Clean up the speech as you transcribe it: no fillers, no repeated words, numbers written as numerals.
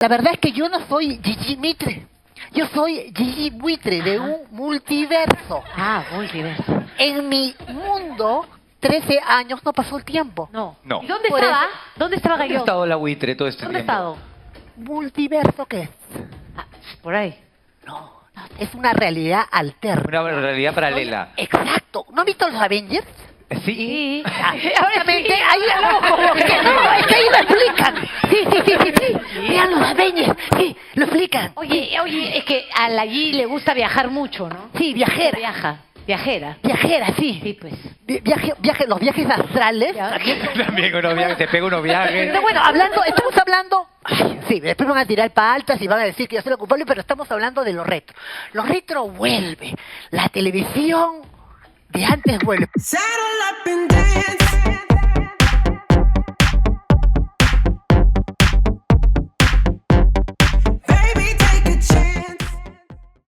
La verdad es que yo no soy Gigi Mitre. Yo soy Gigi Buitre de un multiverso. Ah, multiverso. En mi mundo, 13 años no pasó el tiempo. No. No. ¿Y dónde Por estaba? eso- ¿Dónde estaba ¿Dónde ha Gallón? estado la buitre todo este ¿Dónde ha tiempo? estado? ¿Multiverso qué es? Ah, por ahí. No, es una realidad alterna. Una realidad paralela. Exacto. ¿No han visto los Avengers? Sí. Sí. Justamente ahí hablamos como que no, es que ahí lo explican. Sí. Vean los Avengers, sí, lo explican. Oye, es que a la G le gusta viajar mucho, ¿no? Sí, viajera. Viajera. Viajera, sí. Sí, pues. Los viajes astrales. Ya. También unos viajes, te pega unos viajes. Pero bueno, estamos hablando. Ay, sí, después van a tirar paltas y van a decir que yo soy la culpable, pero estamos hablando de lo retro. Lo retro vuelve. La televisión de antes vuelve. Saddle up and dance.